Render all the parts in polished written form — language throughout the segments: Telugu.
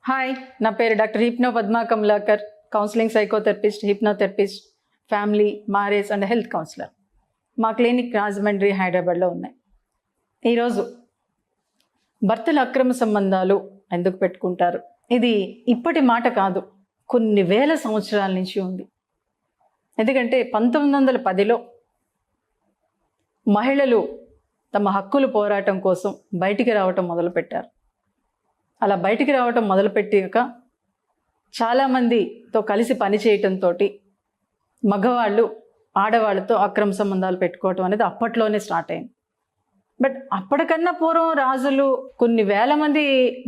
హాయ్, నా పేరు doctor hypno Padma Kamalakar, counselling psychotherapist, hypnotherapist, family, marriage and health councillor. మా క్లినిక్ రాజమండ్రి, హైదరాబాద్లో ఉన్నాయి. ఈరోజు భర్తల అక్రమ సంబంధాలు ఎందుకు పెట్టుకుంటారు, ఇది ఇప్పటి మాట కాదు, కొన్ని వేల సంవత్సరాల నుంచి ఉంది. ఎందుకంటే 1910లో మహిళలు తమ హక్కులు పోరాటం కోసం బయటికి రావటం మొదలుపెట్టారు. అలా బయటికి రావటం మొదలుపెట్టాక చాలామందితో కలిసి పనిచేయటంతో మగవాళ్ళు ఆడవాళ్ళతో అక్రమ సంబంధాలు పెట్టుకోవటం అనేది అప్పట్లోనే స్టార్ట్ అయింది. బట్ అప్పటికన్నా పూర్వం రాజులు కొన్ని వేల మంది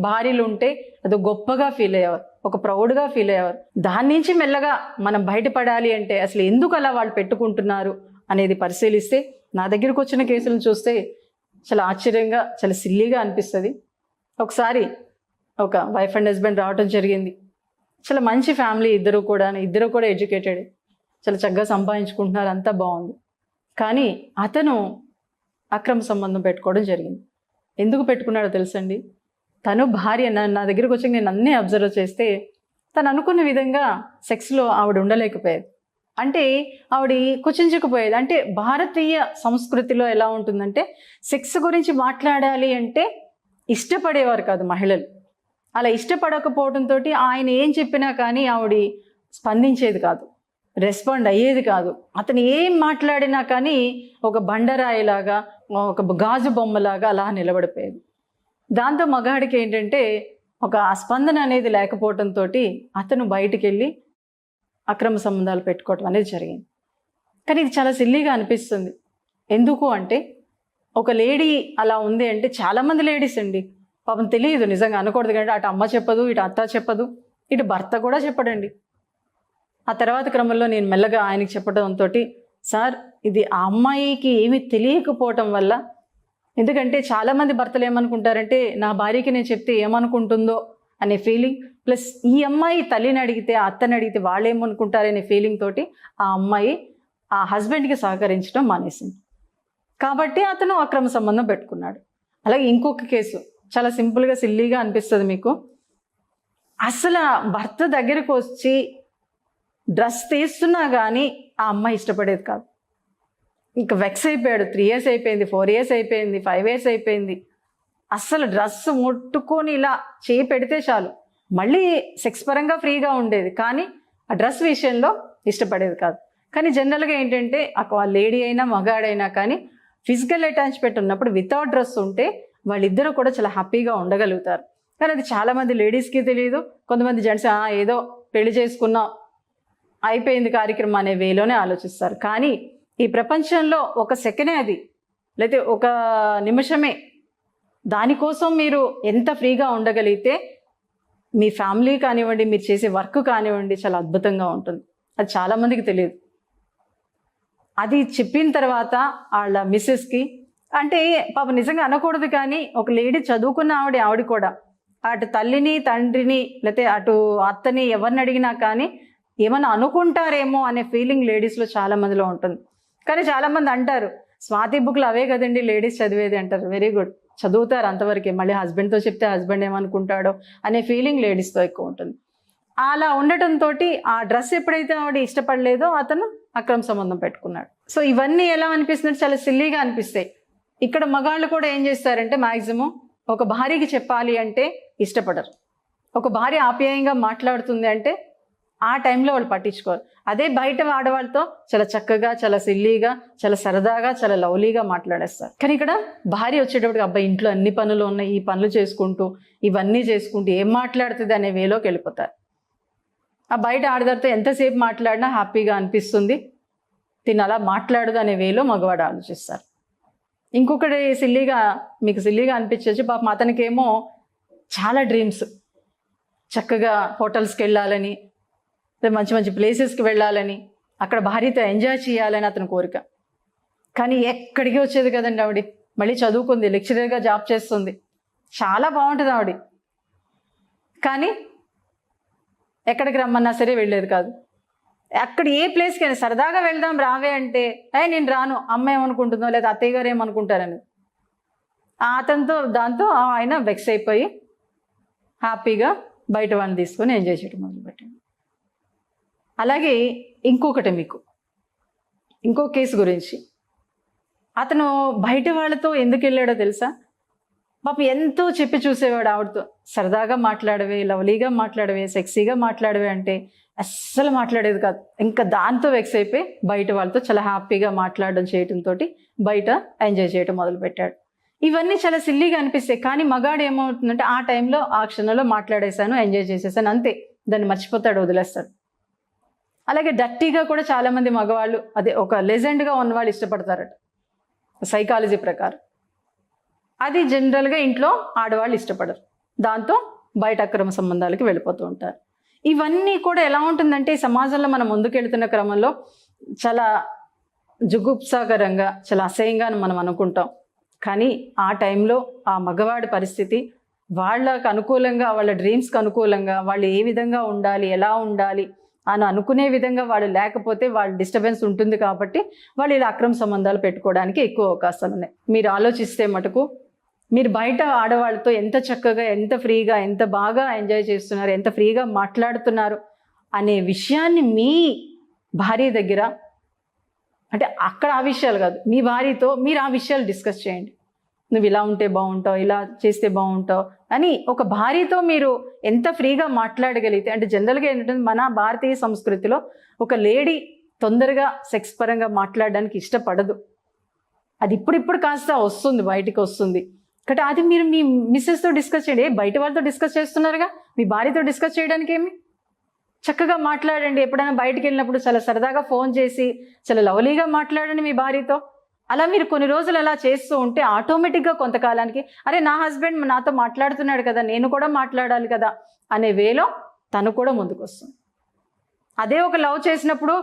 భార్యలు ఉంటే అది గొప్పగా ఫీల్ అయ్యేవారు, ఒక ప్రౌడ్గా ఫీల్ అయ్యేవారు. దాని నుంచి మెల్లగా మనం బయటపడాలి అంటే అసలు ఎందుకు అలా వాళ్ళు పెట్టుకుంటున్నారు అనేది పరిశీలిస్తే నా దగ్గరకు వచ్చిన కేసులను చూస్తే చాలా ఆశ్చర్యంగా, చాలా సిల్లీగా అనిపిస్తుంది. ఒకసారి ఒక వైఫ్ అండ్ హస్బెండ్ రావటం జరిగింది. చాలా మంచి ఫ్యామిలీ, ఇద్దరు కూడా ఎడ్యుకేటెడ్, చాలా చక్కగా సంపాదించుకుంటున్నారు, అంతా బాగుంది. కానీ అతను అక్రమ సంబంధం పెట్టుకోవడం జరిగింది. ఎందుకు పెట్టుకున్నాడో తెలుసండి? తను భార్య, నా దగ్గరకు వచ్చి నేను అన్నీ అబ్జర్వ్ చేస్తే తను అనుకున్న విధంగా సెక్స్లో ఆవిడ ఉండలేకపోయేది. అంటే ఆవిడ కుచించకపోయేది. అంటే భారతీయ సంస్కృతిలో ఎలా ఉంటుందంటే సెక్స్ గురించి మాట్లాడాలి అంటే ఇష్టపడేవారు కాదు మహిళలు. అలా ఇష్టపడకపోవడంతో ఆయన ఏం చెప్పినా కానీ ఆవిడ స్పందించేది కాదు, రెస్పాండ్ అయ్యేది కాదు. అతను ఏం మాట్లాడినా కానీ ఒక బండరాయిలాగా, ఒక గాజు బొమ్మలాగా అలా నిలబడిపోయేది. దాంతో మగాడికి ఏంటంటే ఒక స్పందన అనేది లేకపోవడంతో అతను బయటికి వెళ్ళి అక్రమ సంబంధాలు పెట్టుకోవటం అనేది జరిగింది. కానీ ఇది చాలా సిల్లీగా అనిపిస్తుంది. ఎందుకు అంటే ఒక లేడీ అలా ఉంది అంటే చాలామంది లేడీస్ అండి పాపం తెలియదు, నిజంగా అనకూడదు కానీ అటు అమ్మ చెప్పదు, ఇటు అత్త చెప్పదు, ఇటు భర్త కూడా చెప్పడండి. ఆ తర్వాత క్రమంలో నేను మెల్లగా ఆయనకి చెప్పడంతో, సార్ ఇది ఆ అమ్మాయికి ఏమీ తెలియకపోవటం వల్ల, ఎందుకంటే చాలామంది భర్తలు ఏమనుకుంటారంటే నా భార్యకి నేను చెప్తే ఏమనుకుంటుందో అనే ఫీలింగ్, ప్లస్ ఈ అమ్మాయి తల్లిని అడిగితే, అత్తని అడిగితే వాళ్ళు ఏమనుకుంటారనే ఫీలింగ్ తోటి ఆ అమ్మాయి ఆ హస్బెండ్కి సహకరించడం మానేసింది. కాబట్టి అతను అక్రమ సంబంధం పెట్టుకున్నాడు. అలాగే ఇంకొక కేసు చాలా సింపుల్గా సిల్లీగా అనిపిస్తుంది మీకు. అసలు భర్త దగ్గరకు వచ్చి డ్రెస్ తీస్తున్నా కానీ ఆ అమ్మాయి ఇష్టపడేది కాదు. ఇంకా వెక్స్ అయిపోయాడు. 3 years అయిపోయింది, 4 years అయిపోయింది, 5 years అయిపోయింది. అస్సలు డ్రెస్ ముట్టుకొని ఇలా చేయి పెడితే చాలు మళ్ళీ సెక్స్ పరంగా ఫ్రీగా ఉండేది, కానీ ఆ డ్రెస్ విషయంలో ఇష్టపడేది కాదు. కానీ జనరల్గా ఏంటంటే లేడీ అయినా మగాడైనా కానీ ఫిజికల్ అటాచ్మెంట్ ఉన్నప్పుడు వితౌట్ డ్రెస్ ఉంటే వాళ్ళిద్దరూ కూడా చాలా హ్యాపీగా ఉండగలుగుతారు. కానీ అది చాలామంది లేడీస్కి తెలియదు. కొంతమంది జెంట్స్ ఏదో పెళ్లి చేసుకున్నాం అయిపోయింది కార్యక్రమం అనే వేలోనే ఆలోచిస్తారు. కానీ ఈ ప్రపంచంలో ఒక సెకండే అది, లేకపోతే ఒక నిమిషమే, దానికోసం మీరు ఎంత ఫ్రీగా ఉండగలిగితే మీ ఫ్యామిలీ కానివ్వండి, మీరు చేసే వర్క్ కానివ్వండి చాలా అద్భుతంగా ఉంటుంది. అది చాలామందికి తెలియదు. అది చెప్పిన తర్వాత వాళ్ళ మిస్సెస్కి అంటే పాప నిజంగా అనకూడదు, కానీ ఒక లేడీ చదువుకున్న ఆవిడ కూడా అటు తల్లిని తండ్రిని లేకపోతే అటు అత్తని ఎవరిని అడిగినా కానీ ఏమన్నా అనుకుంటారేమో అనే ఫీలింగ్ లేడీస్లో చాలా మందిలో ఉంటుంది. కానీ చాలామంది అంటారు స్వాతి బుక్లు అవే కదండి లేడీస్ చదివేది అంటారు. వెరీ గుడ్, చదువుతారు అంతవరకే. మళ్ళీ హస్బెండ్తో చెప్తే హస్బెండ్ ఏమనుకుంటాడో అనే ఫీలింగ్ లేడీస్తో ఎక్కువ ఉంటుంది. అలా ఉండటంతో ఆ డ్రెస్ ఎప్పుడైతే ఆవిడ ఇష్టపడలేదో అతను అక్రమ సంబంధం పెట్టుకున్నాడు. సో ఇవన్నీ ఎలా అనిపిస్తుంది, చాలా సిల్లీగా అనిపిస్తాయి. ఇక్కడ మగాళ్ళు కూడా ఏం చేస్తారంటే మ్యాక్సిమం ఒక భార్యకి చెప్పాలి అంటే ఇష్టపడరు. ఒక భార్య ఆప్యాయంగా మాట్లాడుతుంది అంటే ఆ టైంలో వాళ్ళు పట్టించుకోరు. అదే బయట ఆడవాళ్ళతో చాలా చక్కగా, చాలా సిల్లీగా, చాలా సరదాగా, చాలా లవ్లీగా మాట్లాడేస్తారు. కానీ ఇక్కడ భార్య వచ్చేటప్పటికి అబ్బాయి ఇంట్లో అన్ని పనులు ఉన్నాయి, ఈ పనులు చేసుకుంటూ ఇవన్నీ చేసుకుంటూ ఏం మాట్లాడుతుంది అనే వేలోకి వెళ్ళిపోతారు. ఆ బయట ఆడదారితో ఎంతసేపు మాట్లాడినా హ్యాపీగా అనిపిస్తుంది, తిని అలా మాట్లాడదు అనే వేలో మగవాడు ఆలోచిస్తారు. ఇంకొకటి మీకు సిల్లీగా అనిపించవచ్చు, పాపం అతనికేమో చాలా డ్రీమ్స్, చక్కగా హోటల్స్కి వెళ్ళాలని, మంచి మంచి ప్లేసెస్కి వెళ్ళాలని, అక్కడ భార్యతో ఎంజాయ్ చేయాలని అతని కోరిక. కానీ ఎక్కడికి వచ్చేది కదండి ఆవిడ. మళ్ళీ చదువుకుంది, లెక్చరర్గా జాబ్ చేస్తుంది, చాలా బాగుంటుంది ఆవిడ. కానీ ఎక్కడికి రమ్మన్నా సరే వెళ్ళేది కాదు. అక్కడ ఏ ప్లేస్కి అయినా సరదాగా వెళ్దాం రావే అంటే నేను రాను, అమ్మ ఏమనుకుంటుందో లేదా అత్తయ్య గారు ఏమనుకుంటారని దాంతో ఆయన వెక్స్ అయిపోయి హ్యాపీగా బయట వాళ్ళని తీసుకొని ఎంజాయ్ చేయడం మొదలుపెట్టాడు. అలాగే ఇంకొకటి మీకు ఇంకో కేసు గురించి, అతను బయట వాళ్ళతో ఎందుకు వెళ్ళాడో తెలుసా? పాప ఎంతో చెప్పి చూసేవాడు ఆవిడతో, సరదాగా మాట్లాడవే, లవ్లీగా మాట్లాడవే, సెక్సీగా మాట్లాడవే అంటే అస్సలు మాట్లాడేది కాదు. ఇంకా దాంతో వెక్స్ అయిపోయి బయట వాళ్ళతో చాలా హ్యాపీగా మాట్లాడడం చేయడంతో బయట ఎంజాయ్ చేయడం మొదలుపెట్టాడు. ఇవన్నీ చాలా సిల్లీగా అనిపిస్తాయి, కానీ మగాడు ఏమవుతుందంటే ఆ టైంలో ఆ క్షణంలో మాట్లాడేశాను, ఎంజాయ్ చేసేసాను అంతే, దాన్ని మర్చిపోతాడు, వదిలేస్తాడు. అలాగే డర్టీగా కూడా చాలామంది మగవాళ్ళు, అదే ఒక లెజెండ్గా ఉన్నవాళ్ళు ఇష్టపడతారట సైకాలజీ ప్రకారం. అది జనరల్గా ఇంట్లో ఆడవాళ్ళు ఇష్టపడరు, దాంతో బయట అక్రమ సంబంధాలకి వెళ్ళిపోతూ ఉంటారు. ఇవన్నీ కూడా ఎలా ఉంటుందంటే సమాజంలో మనం ముందుకెళ్తున్న క్రమంలో చాలా జుగుప్సాకరంగా, చాలా అసహ్యంగా మనం అనుకుంటాం. కానీ ఆ టైంలో ఆ మగవాడి పరిస్థితి, వాళ్ళకు అనుకూలంగా, వాళ్ళ డ్రీమ్స్కి అనుకూలంగా వాళ్ళు ఏ విధంగా ఉండాలి, ఎలా ఉండాలి అని అనుకునే విధంగా వాళ్ళు లేకపోతే వాళ్ళ డిస్టర్బెన్స్ ఉంటుంది. కాబట్టి వాళ్ళు ఇలా అక్రమ సంబంధాలు పెట్టుకోవడానికి ఎక్కువ అవకాశాలు ఉన్నాయి. మీరు ఆలోచిస్తే మటుకు మీరు బయట ఆడవాళ్ళతో ఎంత చక్కగా, ఎంత ఫ్రీగా, ఎంత బాగా ఎంజాయ్ చేస్తున్నారు, ఎంత ఫ్రీగా మాట్లాడుతున్నారు అనే విషయాన్ని మీ భార్య దగ్గర, అంటే అక్కడ ఆ విషయాలు కాదు, మీ భార్యతో మీరు ఆ విషయాలు డిస్కస్ చేయండి. నువ్వు ఇలా ఉంటే బాగుంటావు, ఇలా చేస్తే బాగుంటావు అని ఒక భార్యతో మీరు ఎంత ఫ్రీగా మాట్లాడగలిగితే, అంటే జనరల్గా ఏంటంటే మన భారతీయ సంస్కృతిలో ఒక లేడీ తొందరగా సెక్స్ పరంగా మాట్లాడడానికి ఇష్టపడదు. అది ఇప్పుడు కాస్త వస్తుంది, బయటికి వస్తుంది. కాబట్టి అది మీరు మీ మిస్సెస్తో డిస్కస్ చేయండి. బయట వాళ్ళతో డిస్కస్ చేస్తున్నారుగా, మీ భార్యతో డిస్కస్ చేయడానికి ఏమి, చక్కగా మాట్లాడండి. ఎప్పుడైనా బయటికి వెళ్ళినప్పుడు చాలా సరదాగా ఫోన్ చేసి చాలా లవ్లీగా మాట్లాడండి మీ భార్యతో. అలా మీరు కొన్ని రోజులు అలా చేస్తూ ఉంటే ఆటోమేటిక్గా కొంతకాలానికి అరే నా హస్బెండ్ నాతో మాట్లాడుతున్నాడు కదా, నేను కూడా మాట్లాడాలి కదా అనే వేలో తను కూడా ముందుకు వస్తుంది. అదే ఒక లవ్ చేసినప్పుడు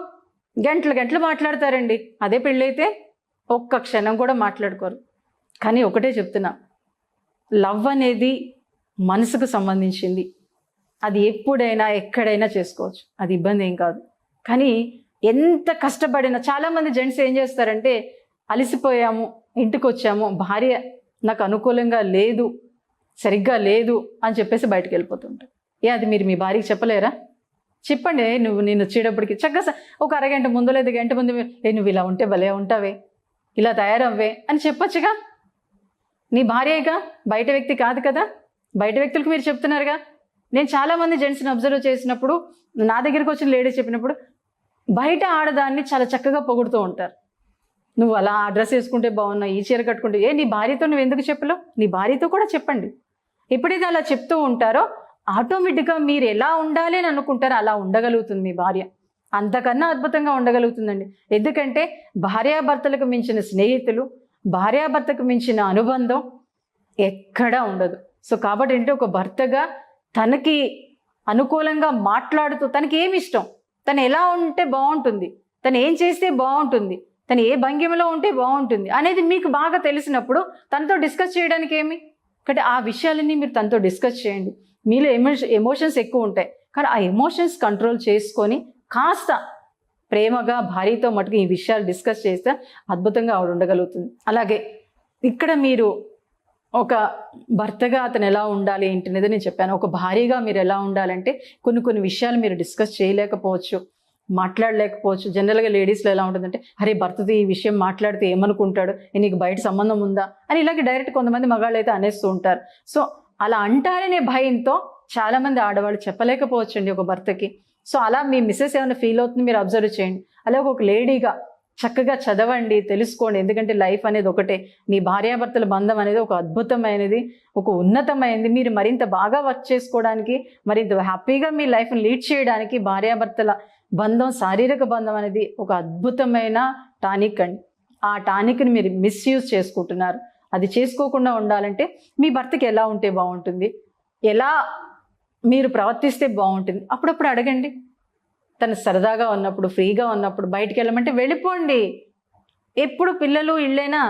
గంటలు మాట్లాడతారండి, అదే పెళ్ళైతే ఒక్క క్షణం కూడా మాట్లాడుకోరు. కానీ ఒకటే చెప్తున్నా, లవ్ అనేది మనసుకు సంబంధించింది. అది ఎప్పుడైనా ఎక్కడైనా చేసుకోవచ్చు, అది ఇబ్బంది ఏం కాదు. కానీ ఎంత కష్టపడినా, చాలామంది జెంట్స్ ఏం చేస్తారంటే అలసిపోయాము, ఇంటికి వచ్చాము, భార్య నాకు అనుకూలంగా లేదు, సరిగ్గా లేదు అని చెప్పేసి బయటకు వెళ్ళిపోతుంటారు. అది మీరు మీ భార్యకి చెప్పలేరా? చెప్పండి, నేను వచ్చేటప్పటికి చక్కగా ఒక అరగంట ముందు లేదా గంట ముందు నువ్వు ఇలా ఉంటే భలే ఉంటావే, ఇలా తయారవ్వే అని చెప్పొచ్చుగా. నీ భార్యగా, బయట వ్యక్తి కాదు కదా. బయట వ్యక్తులకు మీరు చెప్తున్నారుగా. నేను చాలామంది జెంట్స్ని అబ్జర్వ్ చేసినప్పుడు, నా దగ్గరికి వచ్చిన లేడీస్ చెప్పినప్పుడు బయట ఆడదాన్ని చాలా చక్కగా పొగుడుతూ ఉంటారు. నువ్వు అలా ఆ డ్రెస్ వేసుకుంటే బాగున్నావు, ఈ చీర కట్టుకుంటే, నీ భార్యతో నువ్వు ఎందుకు చెప్పలేవు? నీ భార్యతో కూడా చెప్పండి. ఎప్పుడైతే అలా చెప్తూ ఉంటారో ఆటోమేటిక్గా మీరు ఎలా ఉండాలి అని అనుకుంటారో అలా ఉండగలుగుతుంది మీ భార్య. అంతకన్నా అద్భుతంగా ఉండగలుగుతుందండి. ఎందుకంటే భార్యాభర్తలకు మించిన స్నేహితులు, భార్యాభర్తకు మించిన అనుబంధం ఎక్కడా ఉండదు. సో కాబట్టి ఏంటంటే ఒక భర్తగా తనకి అనుకూలంగా మాట్లాడుతూ, తనకి ఏమి ఇష్టం, తను ఎలా ఉంటే బాగుంటుంది, తను ఏం చేస్తే బాగుంటుంది, తను ఏ భంగిమలో ఉంటే బాగుంటుంది అనేది మీకు బాగా తెలిసినప్పుడు తనతో డిస్కస్ చేయడానికి ఏమి. కాబట్టి ఆ విషయాలన్నీ మీరు తనతో డిస్కస్ చేయండి. మీలో ఎమోషన్స్ ఎక్కువ ఉంటాయి, కానీ ఆ ఎమోషన్స్ కంట్రోల్ చేసుకొని కాస్త ప్రేమగా భార్యతో మటుకు ఈ విషయాలు డిస్కస్ చేస్తే అద్భుతంగా ఆవిడ ఉండగలుగుతుంది. అలాగే ఇక్కడ మీరు ఒక భర్తగా అతను ఎలా ఉండాలి ఏంటనేది నేను చెప్పాను. ఒక భార్యగా మీరు ఎలా ఉండాలంటే కొన్ని విషయాలు మీరు డిస్కస్ చేయలేకపోవచ్చు, మాట్లాడలేకపోవచ్చు. జనరల్గా లేడీస్లో ఎలా ఉంటుందంటే, అరే భర్తతో ఈ విషయం మాట్లాడితే ఏమనుకుంటాడు, నీకు బయట సంబంధం ఉందా అని ఇలాగే డైరెక్ట్ కొంతమంది మగాళ్ళు అయితే అనేస్తూ ఉంటారు. సో అలా అంటారనే భయంతో చాలామంది ఆడవాళ్ళు చెప్పలేకపోవచ్చు అండి ఒక భర్తకి. సో అలా మీ మిస్సెస్ ఏమైనా ఫీల్ అవుతుంది మీరు అబ్జర్వ్ చేయండి. అలాగే ఒక లేడీగా చక్కగా చదవండి, తెలుసుకోండి. ఎందుకంటే లైఫ్ అనేది ఒకటే. మీ భార్యాభర్తల బంధం అనేది ఒక అద్భుతమైనది, ఒక ఉన్నతమైనది. మీరు మరింత బాగా వర్క్ చేసుకోవడానికి, మరింత హ్యాపీగా మీ లైఫ్ని లీడ్ చేయడానికి భార్యాభర్తల బంధం, శారీరక బంధం అనేది ఒక అద్భుతమైన టానిక్ అండి. ఆ టానిక్ని మీరు మిస్యూజ్ చేసుకుంటున్నారు. అది చేసుకోకుండా ఉండాలంటే మీ భర్తకి ఎలా ఉంటే బాగుంటుంది, ఎలా మీరు ప్రవర్తిస్తే బాగుంటుంది అప్పుడప్పుడు అడగండి. తను సరదాగా ఉన్నప్పుడు, ఫ్రీగా ఉన్నప్పుడు బయటికి వెళ్ళమంటే వెళ్ళిపోండి. ఎప్పుడు పిల్లలు ఇళ్ళైనా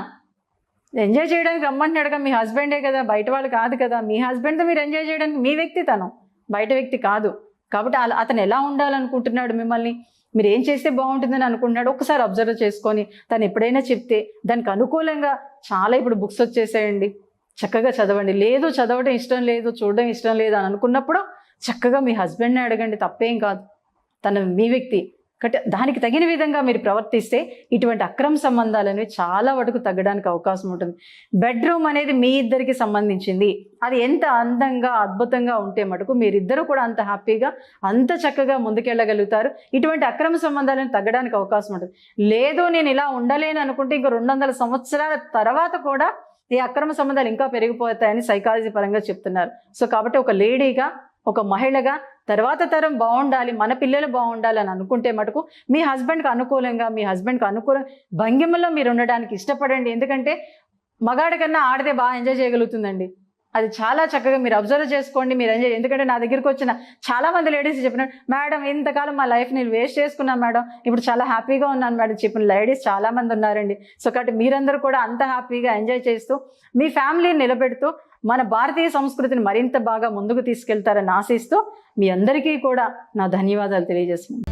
ఎంజాయ్ చేయడానికి రమ్మంటున్నాడుగా, మీ హస్బెండే కదా, బయట వాళ్ళు కాదు కదా. మీ హస్బెండ్తో మీరు ఎంజాయ్ చేయడానికి, మీ వ్యక్తి తను, బయట వ్యక్తి కాదు. కాబట్టి అతను ఎలా ఉండాలనుకుంటున్నాడు, మిమ్మల్ని మీరు ఏం చేస్తే బాగుంటుందని అనుకుంటున్నాడు ఒకసారి అబ్జర్వ్ చేసుకొని తను ఎప్పుడైనా చెప్తే దానికి అనుకూలంగా చాలా ఇప్పుడు బుక్స్ వచ్చేసాయండి, చక్కగా చదవండి. లేదు చదవడం ఇష్టం లేదు, చూడడం ఇష్టం లేదు అని అనుకున్నప్పుడు చక్కగా మీ హస్బెండ్ని అడగండి, తప్పేం కాదు. తన మీ వ్యక్తి కాబట్టి దానికి తగిన విధంగా మీరు ప్రవర్తిస్తే ఇటువంటి అక్రమ సంబంధాలు అనేవి చాలా వరకు తగ్గడానికి అవకాశం ఉంటుంది. బెడ్రూమ్ అనేది మీ ఇద్దరికి సంబంధించింది. అది ఎంత అందంగా అద్భుతంగా ఉంటే మటుకు మీరిద్దరూ కూడా అంత హ్యాపీగా అంత చక్కగా ముందుకెళ్ళగలుగుతారు. ఇటువంటి అక్రమ సంబంధాలను తగ్గడానికి అవకాశం ఉంటుంది. లేదు నేను ఇలా ఉండలేను అనుకుంటే ఇంకో 200 సంవత్సరాల తర్వాత కూడా ఈ అక్రమ సంబంధాలు ఇంకా పెరిగిపోతాయని సైకాలజీ పరంగా చెప్తున్నారు. సో కాబట్టి ఒక లేడీగా, ఒక మహిళగా తర్వాత తరం బాగుండాలి, మన పిల్లలు బాగుండాలి అని అనుకుంటే మటుకు మీ హస్బెండ్కి అనుకూలంగా, మీ హస్బెండ్కి అనుకూల భంగిమలో మీరు ఉండడానికి ఇష్టపడండి. ఎందుకంటే మగాడి కన్నా ఆడితే బాగా ఎంజాయ్ చేయగలుగుతుందండి. అది చాలా చక్కగా మీరు అబ్జర్వ్ చేసుకోండి, మీరు ఎంజాయ్. ఎందుకంటే నా దగ్గరికి వచ్చిన చాలామంది లేడీస్ చెప్పినారు, మేడం ఇంతకాలం మా లైఫ్ నేను వేస్ట్ చేసుకున్నాను మేడం, ఇప్పుడు చాలా హ్యాపీగా ఉన్నాను మేడం చెప్పిన లేడీస్ చాలామంది ఉన్నారండి. సో కాబట్టి మీరందరూ కూడా అంత హ్యాపీగా ఎంజాయ్ చేస్తూ మీ ఫ్యామిలీని నిలబెడుతూ మన భారతీయ సంస్కృతిని మరింత బాగా ముందుకు తీసుకెళ్తారని ఆశిస్తూ మీ అందరికీ కూడా నా ధన్యవాదాలు తెలియజేస్తున్నాను.